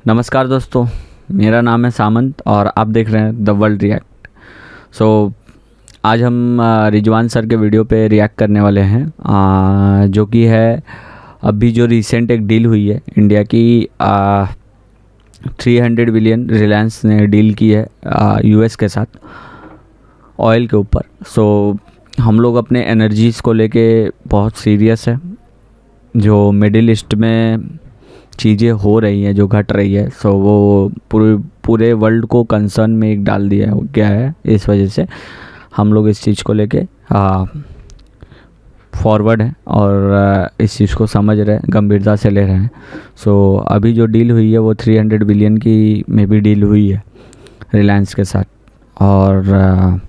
नमस्कार दोस्तों, मेरा नाम है सामंत और आप देख रहे हैं द वर्ल्ड रिएक्ट। आज हम रिजवान सर के वीडियो पे रिएक्ट करने वाले हैं, जो कि है अभी जो रिसेंट एक डील हुई है इंडिया की। 300 बिलियन रिलायंस ने डील की है यूएस के साथ ऑयल के ऊपर। हम लोग अपने एनर्जीज़ को लेके बहुत सीरियस है। जो मिडिल ईस्ट में चीज़ें हो रही हैं, जो घट रही है, वो पूरे वर्ल्ड को कंसर्न में एक डाल दिया गया है। इस वजह से हम लोग इस चीज़ को लेके फॉरवर्ड हैं और इस चीज़ को समझ रहे हैं, गंभीरता से ले रहे हैं। अभी जो डील हुई है वो 300 बिलियन की में भी डील हुई है रिलायंस के साथ। और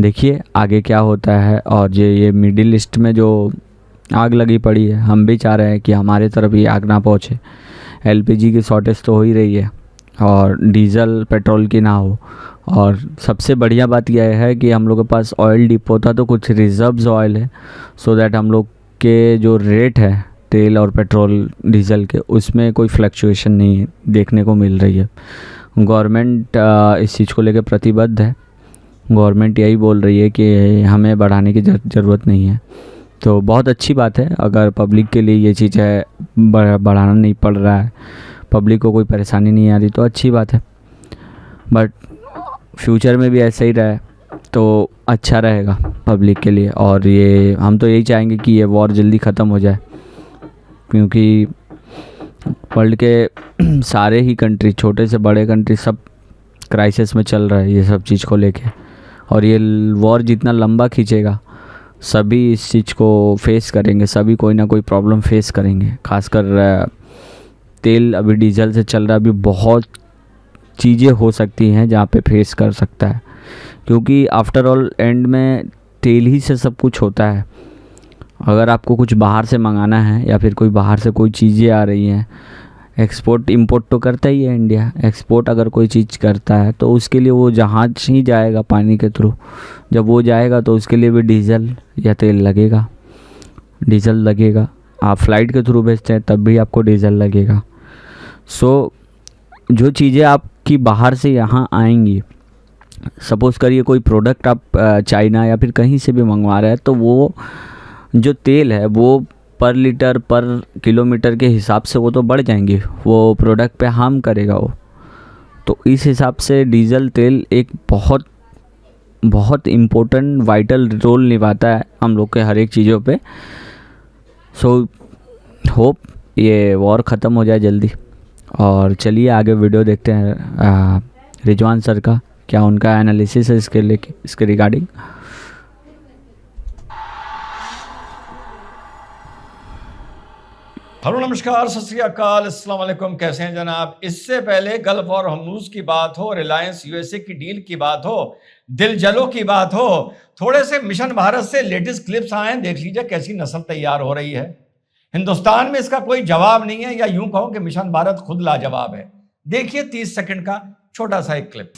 देखिए आगे क्या होता है। और ये मिडिल ईस्ट में जो आग लगी पड़ी है, हम भी चाह रहे हैं कि हमारे तरफ ये आग ना पहुँचे। एलपीजी की शॉर्टेज तो हो ही रही है और डीजल पेट्रोल की ना हो। और सबसे बढ़िया बात यह है कि हम लोग के पास ऑयल डिपो था, तो कुछ रिजर्व्स ऑयल है, सो दैट हम लोग के जो रेट है तेल और पेट्रोल डीजल के, उसमें कोई फ्लक्चुएशन नहीं देखने को मिल रही है। गवर्नमेंट इस चीज़ को लेकर प्रतिबद्ध है। गवर्नमेंट यही बोल रही है कि हमें बढ़ाने की ज़रूरत नहीं है। तो बहुत अच्छी बात है अगर पब्लिक के लिए ये चीज़ है, बढ़ाना नहीं पड़ रहा है, पब्लिक को कोई परेशानी नहीं आ रही, तो अच्छी बात है। बट फ्यूचर में भी ऐसा ही रहे तो अच्छा रहेगा पब्लिक के लिए। और ये हम तो यही चाहेंगे कि ये वॉर जल्दी ख़त्म हो जाए, क्योंकि वर्ल्ड के सारे ही कंट्री, छोटे से बड़े कंट्री, सब क्राइसिस में चल रहा है ये सब चीज़ को लेके। और ये वॉर जितना लंबा खींचेगा, सभी इस चीज़ को फेस करेंगे, सभी कोई ना कोई प्रॉब्लम फेस करेंगे। खासकर तेल अभी डीजल से चल रहा है, अभी बहुत चीज़ें हो सकती हैं जहाँ पे फेस कर सकता है, क्योंकि आफ्टर ऑल एंड में तेल ही से सब कुछ होता है। अगर आपको कुछ बाहर से मंगाना है या फिर कोई बाहर से कोई चीज़ें आ रही हैं, एक्सपोर्ट इंपोर्ट तो करता ही है इंडिया। एक्सपोर्ट अगर कोई चीज़ करता है तो उसके लिए वो जहाज ही जाएगा पानी के थ्रू। जब वो जाएगा तो उसके लिए भी डीजल या तेल लगेगा, डीजल लगेगा। आप फ्लाइट के थ्रू भेजते हैं तब भी आपको डीजल लगेगा। जो चीज़ें आपकी बाहर से यहाँ आएंगी, सपोज़ करिए कोई प्रोडक्ट आप चाइना या फिर कहीं से भी मंगवा रहे हैं, तो वो जो तेल है वो पर लीटर पर किलोमीटर के हिसाब से वो तो बढ़ जाएंगे, वो प्रोडक्ट पे हार्म करेगा वो। तो इस हिसाब से डीजल तेल एक बहुत बहुत इम्पोर्टेंट वाइटल रोल निभाता है हम लोग के हर एक चीज़ों पे। होप ये वॉर ख़त्म हो जाए जल्दी। और चलिए आगे वीडियो देखते हैं रिजवान सर का, क्या उनका एनालिसिस है इसके रिगार्डिंग। हेलो, नमस्कार, सत श्री अकाल, अस्सलाम वालेकुम। कैसे हैं जनाब? इससे पहले गल्फ और हर्मुज की बात हो, रिलायंस यूएसए की डील की बात हो, दिल जलो की बात हो, थोड़े से मिशन भारत से लेटेस्ट क्लिप्स आए, देख लीजिए कैसी नस्ल तैयार हो रही है। हिंदुस्तान में इसका कोई जवाब नहीं है, या यूं कहो कि मिशन भारत खुद लाजवाब है। देखिए 30 सेकंड का छोटा सा एक क्लिप।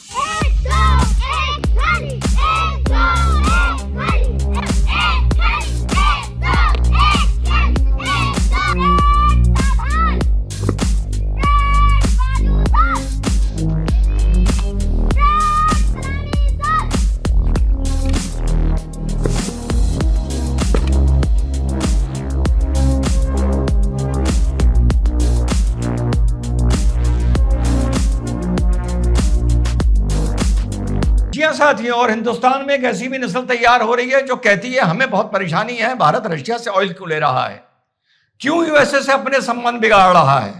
साथियों, और हिंदुस्तान में एक ऐसी भी नस्ल तैयार हो रही है जो कहती है हमें बहुत परेशानी है, भारत रशिया से ऑयल क्यों ले रहा है, क्यों यूएसए से अपने संबंध बिगाड़ रहा है।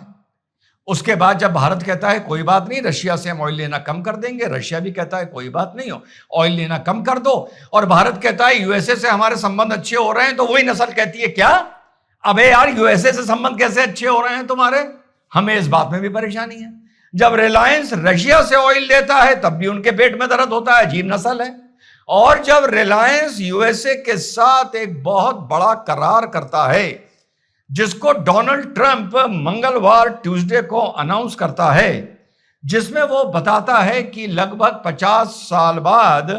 उसके बाद जब भारत कहता है कोई बात नहीं, रशिया से हम ऑयल लेना कम कर देंगे, रशिया भी कहता है कोई बात नहीं, हो ऑयल लेना कम कर दो, और भारत कहता है यूएसए से हमारे संबंध अच्छे हो रहे हैं, तो वही नस्ल कहती है क्या, अबे यार यूएसए से संबंध कैसे अच्छे हो रहे हैं तुम्हारे, हमें इस बात में भी परेशानी है। जब रिलायंस रशिया से ऑयल लेता है तब भी उनके पेट में दर्द होता है, अजीब नस्ल है। और जब रिलायंस यूएसए के साथ एक बहुत बड़ा करार करता है, जिसको डोनाल्ड ट्रंप मंगलवार ट्यूसडे को अनाउंस करता है, जिसमें वो बताता है कि लगभग 50 साल बाद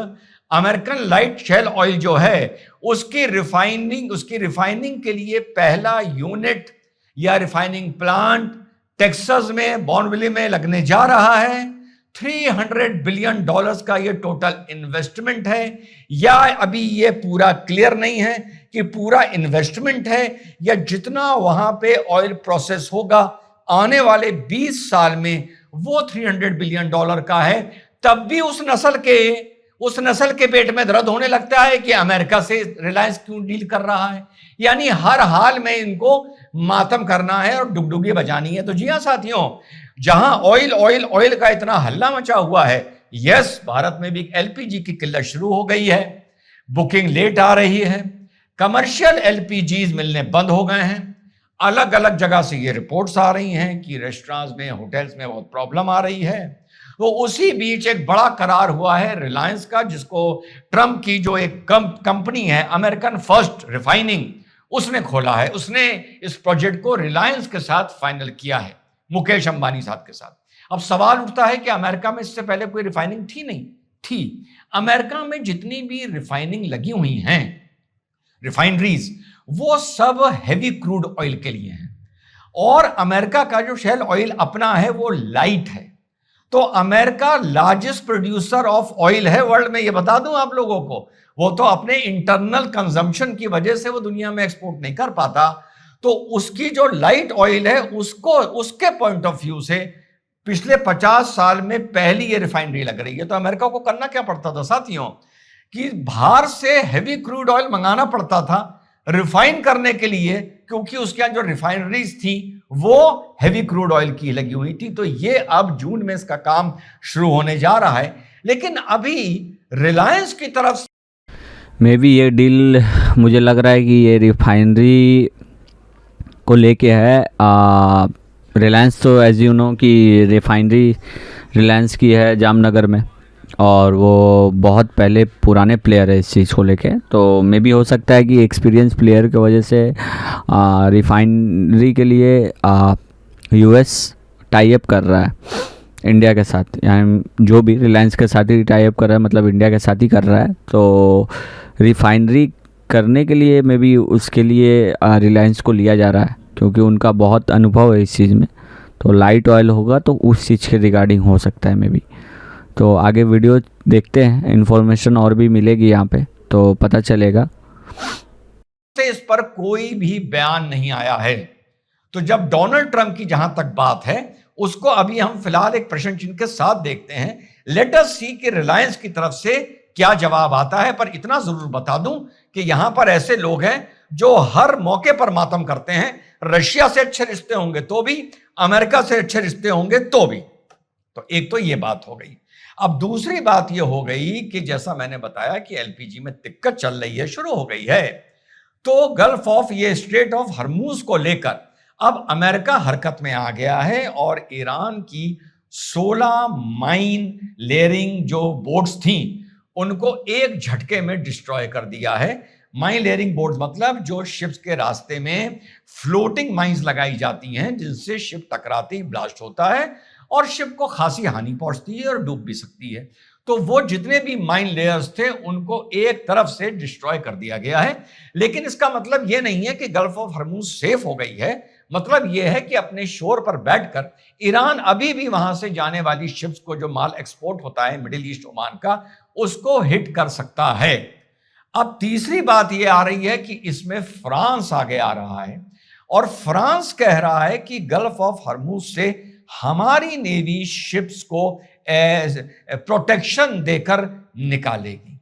अमेरिकन लाइट शेल ऑयल जो है उसकी रिफाइनिंग के लिए पहला यूनिट या रिफाइनिंग प्लांट टेक्सास में बॉर्नविले में लगने जा रहा है। $300 बिलियन का ये टोटल इन्वेस्टमेंट है, या अभी ये पूरा क्लियर नहीं है कि पूरा इन्वेस्टमेंट है या जितना वहां पे ऑयल प्रोसेस होगा आने वाले 20 साल में वो $300 बिलियन का है। तब भी उस नस्ल के पेट में दर्द होने लगता है कि अमेरिका से रिलायंस क्यों डील कर रहा है, यानी हर हाल में इनको मातम करना है और डुगडुगी बजानी है। तो जी हां साथियों, जहां ऑयल ऑयल ऑयल का इतना हल्ला मचा हुआ है, यस, भारत में भी एलपीजी की किल्लत शुरू हो गई है, बुकिंग लेट आ रही है, कमर्शियल एलपीजीज मिलने बंद हो गए हैं। अलग अलग जगह से ये रिपोर्ट्स आ रही हैं कि रेस्टोरेंट्स में, होटल्स में बहुत प्रॉब्लम आ रही है। तो उसी बीच एक बड़ा करार हुआ है रिलायंस का, जिसको ट्रंप की जो एक कंपनी है अमेरिकन फर्स्ट रिफाइनिंग, उसने खोला है। उसने इस प्रोजेक्ट को रिलायंस के साथ फाइनल किया है, मुकेश अंबानी साहब के साथ। अब सवाल उठता है कि अमेरिका में इससे पहले कोई रिफाइनिंग थी? नहीं थी। अमेरिका में जितनी भी रिफाइनिंग लगी हुई हैं, रिफाइनरीज, वो सब हैवी क्रूड ऑयल के लिए हैं, और अमेरिका का जो शेल ऑयल अपना है वो लाइट है। तो America largest producer of oil है वर्ल्ड में, ये बता दूं आप लोगों को। वो तो अपने इंटरनल कंजम्पशन की वजह से वो दुनिया में एक्सपोर्ट नहीं कर पाता। तो उसकी जो लाइट ऑयल है, उसको, उसके पॉइंट ऑफ व्यू से पिछले 50 साल में पहली ये रिफाइनरी लग रही है। तो अमेरिका को करना क्या पड़ता था साथियों, कि बाहर से हैवी क्रूड ऑयल मंगाना पड़ता था रिफाइन करने के लिए, क्योंकि उसके यहाँ जो रिफाइनरीज थी वो हैवी क्रूड ऑयल की लगी हुई थी। तो ये अब जून में इसका काम शुरू होने जा रहा है। लेकिन अभी रिलायंस की तरफ मे बी ये डील, मुझे लग रहा है कि ये रिफाइनरी को लेके है। रिलायंस तो एज यू नो कि रिफाइनरी रिलायंस की है जामनगर में, और वो बहुत पहले पुराने प्लेयर है इस चीज़ को लेके। तो मे बी हो सकता है कि एक्सपीरियंस प्लेयर की वजह से रिफाइनरी के लिए यूएस टाई अप कर रहा है इंडिया के साथ, यानी जो भी रिलायंस के साथ ही टाई अप कर रहा है, मतलब इंडिया के साथ ही कर रहा है। तो रिफाइनरी करने के लिए मे बी उसके लिए रिलायंस को लिया जा रहा है, क्योंकि उनका बहुत अनुभव है इस चीज़ में। तो लाइट ऑयल होगा तो उस चीज़ के रिगार्डिंग हो सकता है मे बी। तो आगे वीडियो देखते हैं, इन्फॉर्मेशन और भी मिलेगी यहाँ पे तो पता चलेगा। इस पर कोई भी बयान नहीं आया है। तो जब डोनाल्ड ट्रंप की जहां तक बात है, उसको अभी हम फिलहाल एक प्रश्न चिन्ह के साथ देखते हैं। लेट अस सी कि रिलायंस की तरफ से क्या जवाब आता है। पर इतना जरूर बता दूं कि यहां पर ऐसे लोग हैं जो हर मौके पर मातम करते हैं। रशिया से अच्छे रिश्ते होंगे तो भी, अमेरिका से अच्छे रिश्ते होंगे तो भी। तो एक तो ये बात हो गई। अब दूसरी बात यह हो गई कि जैसा मैंने बताया कि एलपीजी में दिक्कत चल रही है, शुरू हो गई है। तो गल्फ ऑफ, ये स्ट्रेट ऑफ हरमूज को लेकर अब अमेरिका हरकत में आ गया है, और ईरान की 16 माइन लेयरिंग जो बोट्स थी उनको एक झटके में डिस्ट्रॉय कर दिया है। माइन लेयरिंग बोट्स मतलब जो शिप्स के रास्ते में फ्लोटिंग माइंस लगाई जाती हैं, जिनसे शिप टकराते ही ब्लास्ट होता है और शिप को खासी हानि पहुंचती है और डूब भी सकती है। तो वो जितने भी माइन लेयर्स थे उनको एक तरफ से डिस्ट्रॉय कर दिया गया है। लेकिन इसका मतलब ये नहीं है कि गल्फ ऑफ हरमूज सेफ हो गई है। मतलब यह है कि अपने शोर पर बैठकर ईरान अभी भी वहां से जाने वाली शिप्स को, जो माल एक्सपोर्ट होता है मिडिल ईस्ट ओमान का, उसको हिट कर सकता है। अब तीसरी बात यह आ रही है कि इसमें फ्रांस आगे आ रहा है, और फ्रांस कह रहा है कि गल्फ ऑफ हरमूज से हमारी नेवी शिप्स को एज प्रोटेक्शन देकर निकालेगी।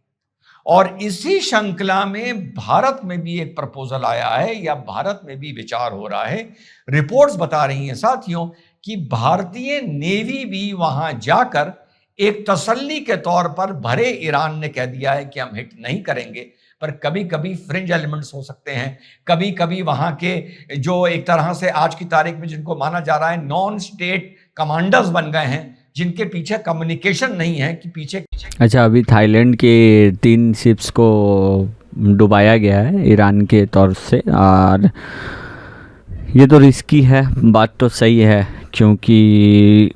और इसी श्रृंखला में भारत में भी एक प्रपोजल आया है, या भारत में भी विचार हो रहा है। रिपोर्ट्स बता रही हैं साथियों कि भारतीय नेवी भी वहां जाकर एक तसल्ली के तौर पर, भरे ईरान ने कह दिया है कि हम हिट नहीं करेंगे, पर कभी कभी फ्रिंज एलिमेंट्स हो सकते हैं, कभी कभी वहां के जो एक तरह से आज की तारीख में जिनको माना जा रहा है नॉन स्टेट कमांडर्स बन गए हैं, जिनके पीछे कम्युनिकेशन नहीं है कि पीछे। अच्छा, अभी थाईलैंड के 3 शिप्स को डुबाया गया है ईरान के तौर से, और ये तो रिस्की है, बात तो सही है, क्योंकि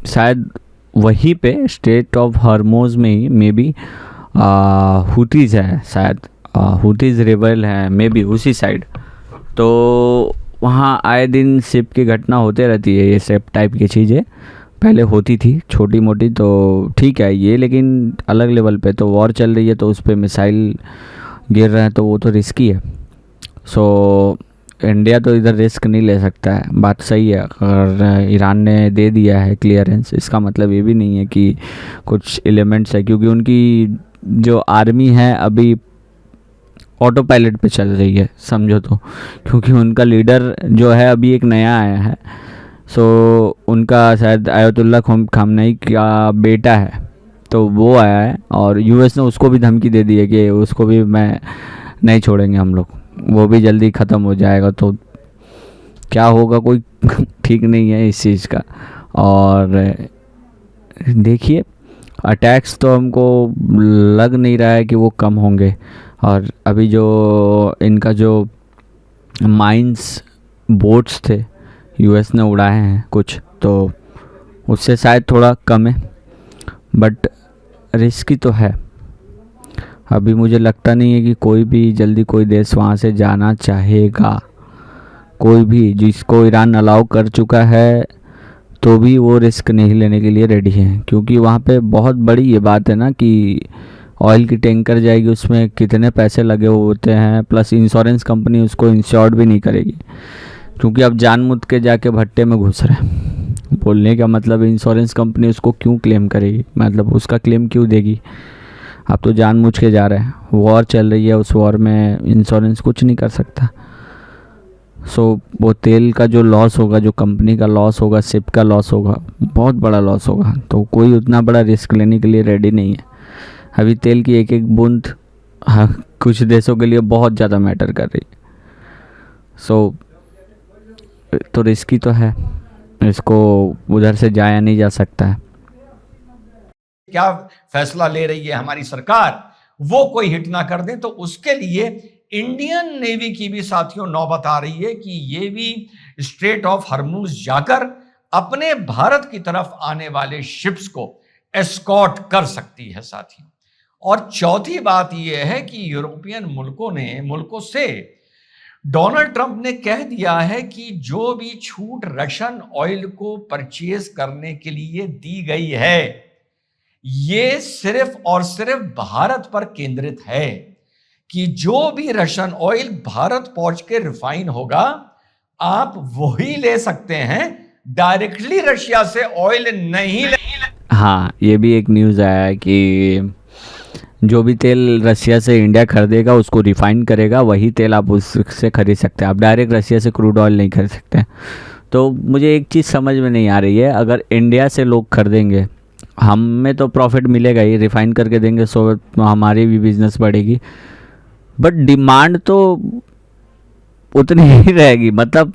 शायद वहीं पे स्ट्रेट ऑफ हरमोज में ही मे बी हुतीज है, शायद हुतीज रेबल है मे बी उसी साइड। तो वहाँ आए दिन शिप की घटना होते रहती है, ये सब टाइप की चीज़ें पहले होती थी छोटी मोटी, तो ठीक है ये, लेकिन अलग लेवल पे तो वॉर चल रही है तो उस पर मिसाइल गिर रहे हैं तो वो तो रिस्की है। सो इंडिया तो इधर रिस्क नहीं ले सकता है, बात सही है। अगर ईरान ने दे दिया है क्लियरेंस, इसका मतलब ये भी नहीं है कि कुछ एलिमेंट्स है, क्योंकि उनकी जो आर्मी है अभी ऑटो पायलट पे चल रही है समझो तो, क्योंकि उनका लीडर जो है अभी एक नया आया है। सो उनका शायद आयतुल्ला खामनेई का बेटा है, तो वो आया है और यूएस ने उसको भी धमकी दे दी है कि उसको भी मैं नहीं छोड़ेंगे हम लोग, वो भी जल्दी ख़त्म हो जाएगा। तो क्या होगा कोई ठीक नहीं है इस चीज़ का। और देखिए अटैक्स तो हमको लग नहीं रहा है कि वो कम होंगे। और अभी जो इनका जो माइंस बोट्स थे यूएस ने उड़ाए हैं कुछ, तो उससे शायद थोड़ा कम है, बट रिस्की तो है। अभी मुझे लगता नहीं है कि कोई भी जल्दी कोई देश वहाँ से जाना चाहेगा। कोई भी, जिसको ईरान अलाउ कर चुका है तो भी वो रिस्क नहीं लेने के लिए रेडी है, क्योंकि वहाँ पे बहुत बड़ी ये बात है ना कि ऑयल की टैंकर जाएगी, उसमें कितने पैसे लगे हुए होते हैं, प्लस इंश्योरेंस कंपनी उसको इंश्योर्ड भी नहीं करेगी, क्योंकि अब जान मुझ के जाके भट्टे में घुस रहे हैं। बोलने का मतलब इंश्योरेंस कंपनी उसको क्यों क्लेम करेगी, मतलब उसका क्लेम क्यों देगी। आप तो जानबूझ के जा रहे हैं, वॉर चल रही है, उस वॉर में इंश्योरेंस कुछ नहीं कर सकता। सो वो तेल का जो लॉस होगा, जो कंपनी का लॉस होगा, शिप का लॉस होगा, बहुत बड़ा लॉस होगा, तो कोई उतना बड़ा रिस्क लेने के लिए रेडी नहीं है। अभी तेल की एक एक बूंद हाँ कुछ देशों के लिए बहुत ज़्यादा मैटर कर रही है। सो तो रिस्की तो है, इसको उधर से जाया नहीं जा सकता है। क्या फैसला ले रही है हमारी सरकार, वो कोई हिट ना कर दे, तो उसके लिए इंडियन नेवी की भी साथियों नौबत आ रही है कि ये भी स्ट्रेट ऑफ हॉर्मुज जाकर अपने भारत की तरफ आने वाले शिप्स को एस्कॉर्ट कर सकती है साथियों। और चौथी बात यह है कि यूरोपियन मुल्कों से डोनाल्ड ट्रंप ने कह दिया है कि जो भी छूट रशियन ऑयल को परचेज करने के लिए दी गई है, ये सिर्फ और सिर्फ भारत पर केंद्रित है, कि जो भी रशियन ऑयल भारत पहुंच के रिफाइन होगा आप वही ले सकते हैं, डायरेक्टली रशिया से ऑयल नहीं ले। हाँ ये भी एक न्यूज़ आया है कि जो भी तेल रशिया से इंडिया खरीदेगा उसको रिफाइन करेगा, वही तेल आप उससे खरीद सकते हैं, आप डायरेक्ट रशिया से क्रूड ऑयल नहीं खरीद सकते। तो मुझे एक चीज़ समझ में नहीं आ रही है, अगर इंडिया से लोग खरीदेंगे हमें तो प्रॉफिट मिलेगा ही, रिफाइन करके देंगे सो हमारी भी बिजनेस बढ़ेगी, बट डिमांड तो उतनी ही रहेगी। मतलब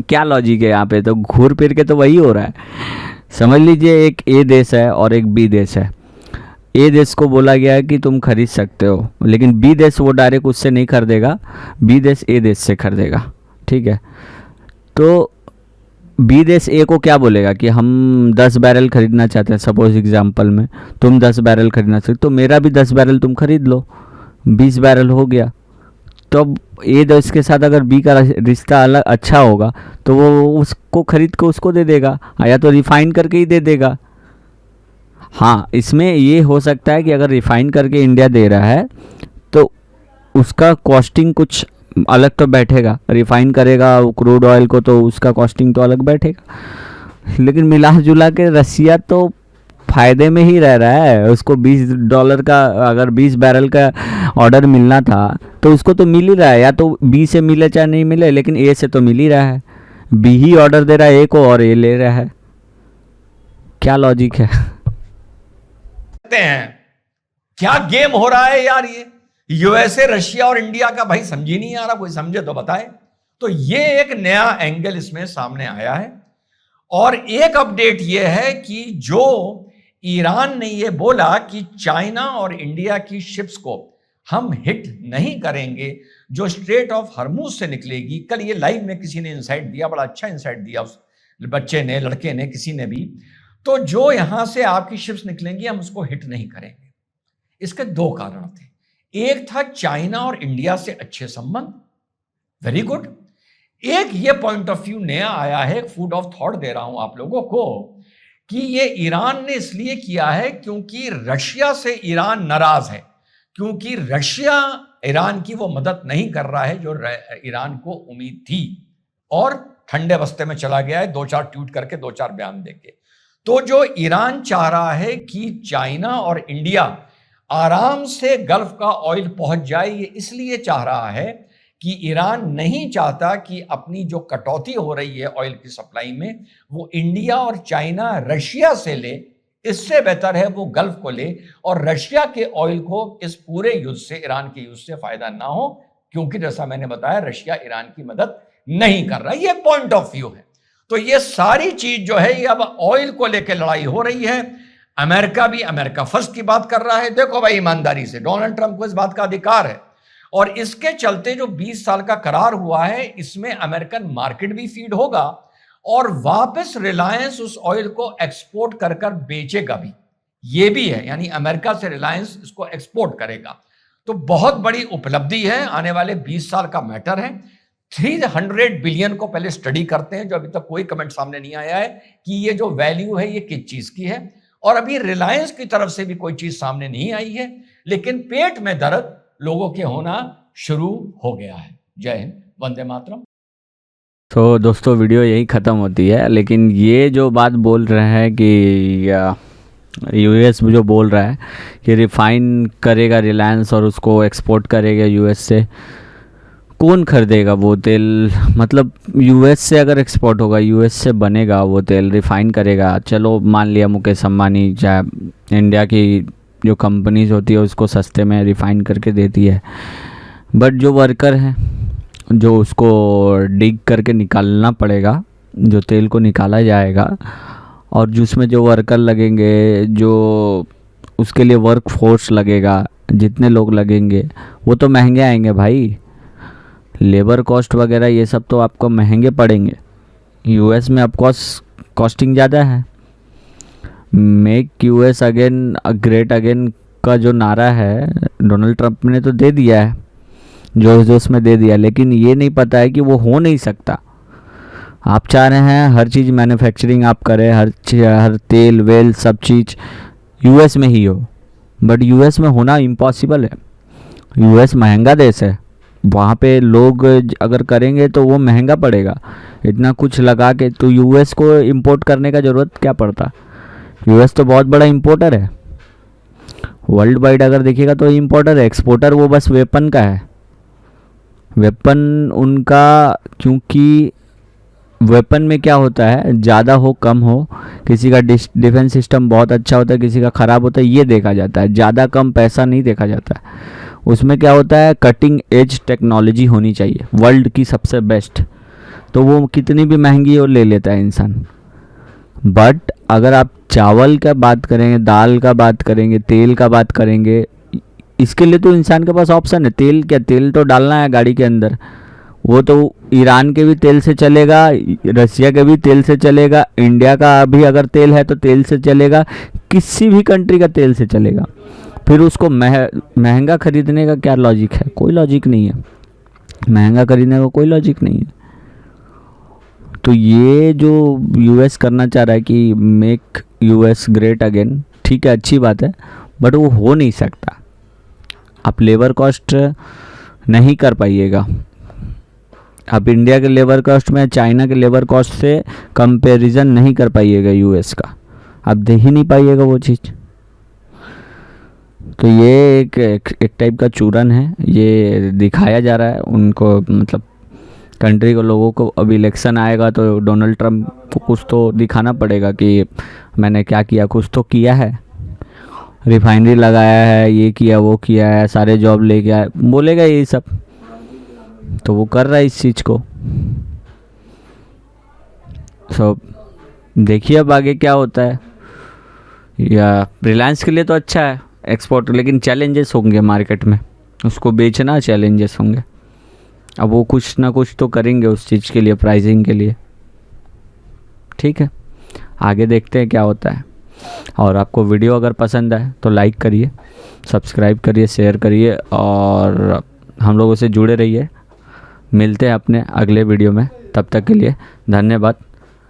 क्या लॉजिक है यहाँ पे, तो घूर फिर के तो वही हो रहा है। समझ लीजिए एक ए देश है और एक बी देश है। ए देश को बोला गया है कि तुम खरीद सकते हो, लेकिन बी देश वो डायरेक्ट उससे नहीं खरीदेगा, बी देश ए देश से खरीदेगा, ठीक है। तो बी देश ए को क्या बोलेगा कि हम 10 बैरल खरीदना चाहते हैं, सपोज एग्जांपल में तुम 10 बैरल खरीदना चाहते, तो मेरा भी 10 बैरल तुम खरीद लो, 20 बैरल हो गया। तो अब ए देश के साथ अगर बी का रिश्ता अलग अच्छा होगा तो वो उसको खरीद के उसको दे देगा, या तो रिफाइन करके ही दे देगा। हाँ इसमें ये हो सकता है कि अगर रिफाइन करके इंडिया दे रहा है तो उसका कॉस्टिंग कुछ अलग तो बैठेगा, रिफाइन करेगा क्रूड ऑयल को तो उसका कॉस्टिंग तो अलग बैठेगा, लेकिन मिला जुला के रसिया तो फ़ायदे में ही रह रहा है। उसको $20 का अगर 20 बैरल का ऑर्डर मिलना था तो उसको तो मिल ही रहा है, या तो बी से मिले चाहे नहीं मिले, लेकिन ए से तो मिल ही रहा है। बी ही ऑर्डर दे रहा है ए को और ए ले रहा है, क्या लॉजिक है। हैं क्या गेम हो रहा है यार, ये यूएसए रशिया और इंडिया का, भाई समझी नहीं आ रहा, कोई समझे तो बताए। तो ये एक नया एंगल इसमें सामने आया है। और एक अपडेट ये है कि जो ईरान ने ये बोला कि चाइना और इंडिया की शिप्स को हम हिट नहीं करेंगे जो स्ट्रेट ऑफ हॉर्मुज से निकलेगी। कल ये लाइव में किसी ने इंसाइट दिया, बड़ा अच्छा इंसाइट दिया उस बच्चे ने, लड़के ने, किसी ने भी। तो जो यहां से आपकी शिप्स निकलेंगी हम उसको हिट नहीं करेंगे। इसके दो कारण थे। एक था चाइना और इंडिया से अच्छे संबंध, वेरी गुड। एक ये पॉइंट ऑफ व्यू नया आया है, फूड ऑफ थॉट दे रहा हूं आप लोगों को, कि ये ईरान ने इसलिए किया है क्योंकि रशिया से ईरान नाराज है, क्योंकि रशिया ईरान की वो मदद नहीं कर रहा है जो ईरान को उम्मीद थी, और ठंडे बस्ते में चला गया है 2-4 ट्वीट करके, 2-4 बयान देके। तो जो ईरान चाह रहा है कि चाइना और इंडिया आराम से गल्फ का ऑयल पहुंच जाए, ये इसलिए चाह रहा है कि ईरान नहीं चाहता कि अपनी जो कटौती हो रही है ऑयल की सप्लाई में, वो इंडिया और चाइना रशिया से ले। इससे बेहतर है वो गल्फ को ले और रशिया के ऑयल को इस पूरे युद्ध से, ईरान के युद्ध से फायदा ना हो, क्योंकि जैसा मैंने बताया रशिया ईरान की मदद नहीं कर रहा। ये पॉइंट ऑफ व्यू है। तो ये सारी चीज जो है ये अब ऑयल को लेकर लड़ाई हो रही है। अमेरिका फर्स्ट की बात कर रहा है। देखो भाई, ईमानदारी से डोनाल्ड ट्रंप को इस बात का अधिकार है, और इसके चलते जो 20 साल का करार हुआ है, इसमें अमेरिकन मार्केट भी फीड होगा और वापस रिलायंस उस ऑयल को एक्सपोर्ट कर कर बेचेगा भी, ये भी है। यानी अमेरिका से रिलायंस इसको एक्सपोर्ट करेगा। तो बहुत बड़ी उपलब्धि है, आने वाले 20 साल का मैटर है। 300 बिलियन को पहले स्टडी करते हैं, जो अभी तक कोई कमेंट सामने नहीं आया है कि ये जो वैल्यू है ये किस चीज की है, और अभी रिलायंस की तरफ से भी कोई चीज सामने नहीं आई है, लेकिन पेट में दर्द लोगों के होना शुरू हो गया है। जय हिंद, वंदे मातरम। तो दोस्तों वीडियो यही ख़त्म होती है, लेकिन ये जो बात बोल रहे हैं कि यूएस जो बोल रहा है कि रिफ़ाइन करेगा रिलायंस और उसको एक्सपोर्ट करेगा यूएस से, कौन खरीदेगा वो तेल? मतलब यूएस से अगर एक्सपोर्ट होगा, यूएस से बनेगा वो तेल, रिफ़ाइन करेगा, चलो मान लिया मुकेश अंबानी चाहे इंडिया की जो कंपनीज होती है उसको सस्ते में रिफ़ाइन करके देती है, बट जो वर्कर हैं जो उसको डिग करके निकालना पड़ेगा, जो तेल को निकाला जाएगा, और जिसमें जो वर्कर लगेंगे, जो उसके लिए वर्क फोर्स लगेगा, जितने लोग लगेंगे वो तो महंगे आएंगे भाई। लेबर कॉस्ट वगैरह ये सब तो आपको महंगे पड़ेंगे। यूएस में ऑफकोर्स कॉस्टिंग ज़्यादा है। Make US again great again का जो नारा है डोनाल्ड ट्रंप ने तो दे दिया है, जोश जोश में दे दिया, लेकिन ये नहीं पता है कि वो हो नहीं सकता। आप चाह रहे हैं हर चीज़ मैन्युफैक्चरिंग आप करें, हर तेल वेल सब चीज़ यूएस में ही हो, बट यूएस में होना इम्पॉसिबल है। यूएस महंगा देश है, वहाँ पे लोग अगर करेंगे तो वो महंगा पड़ेगा इतना कुछ लगा के। तो यूएस को इंपोर्ट करने का ज़रूरत क्या पड़ता? यूएस तो बहुत बड़ा इंपोर्टर है, वर्ल्ड वाइड अगर देखिएगा तो इंपोर्टर है। एक्सपोर्टर वो बस वेपन का है, वेपन उनका, क्योंकि वेपन में क्या होता है, ज़्यादा हो कम हो, किसी का डिफेंस सिस्टम बहुत अच्छा होता है, किसी का ख़राब होता है, ये देखा जाता है। ज़्यादा कम पैसा नहीं देखा जाता है। उसमें क्या होता है, कटिंग एज टेक्नोलॉजी होनी चाहिए, वर्ल्ड की सबसे बेस्ट, तो वो कितनी भी महंगी हो ले लेता है इंसान। बट अगर आप चावल का बात करेंगे, दाल का बात करेंगे, तेल का बात करेंगे, इसके लिए तो इंसान के पास ऑप्शन है। तेल क्या, तेल तो डालना है गाड़ी के अंदर, वो तो ईरान के भी तेल से चलेगा, रसिया के भी तेल से चलेगा, इंडिया का भी अगर तेल है तो तेल से चलेगा, किसी भी कंट्री का तेल से चलेगा। फिर उसको महंगा खरीदने का क्या लॉजिक है? कोई लॉजिक नहीं है, महंगा खरीदने का कोई लॉजिक नहीं है। तो ये जो यूएस करना चाह रहा है कि मेक यूएस ग्रेट अगेन, ठीक है, अच्छी बात है, बट वो हो नहीं सकता। आप लेबर कॉस्ट नहीं कर पाइएगा। आप इंडिया के लेबर कॉस्ट में चाइना के लेबर कॉस्ट से कंपैरिजन नहीं कर पाइएगा यूएस का, आप दे ही नहीं पाइएगा वो चीज़। तो ये एक टाइप का चूरन है, ये दिखाया जा रहा है उनको, मतलब कंट्री को, लोगों को। अब इलेक्शन आएगा तो डोनाल्ड ट्रंप को कुछ तो दिखाना पड़ेगा कि मैंने क्या किया, कुछ तो किया है, रिफाइनरी लगाया है, ये किया वो किया है, सारे जॉब लेके आया, बोलेगा यही सब। तो वो कर रहा है इस चीज़ को। सो देखिए अब आगे क्या होता है। या रिलायंस के लिए तो अच्छा है एक्सपोर्ट, लेकिन चैलेंजेस होंगे मार्केट में, उसको बेचना चैलेंजेस होंगे। अब वो कुछ ना कुछ तो करेंगे उस चीज़ के लिए, प्राइसिंग के लिए। ठीक है, आगे देखते हैं क्या होता है। और आपको वीडियो अगर पसंद आए तो लाइक करिए, सब्सक्राइब करिए, शेयर करिए और हम लोगों से जुड़े रहिए। मिलते हैं अपने अगले वीडियो में, तब तक के लिए धन्यवाद।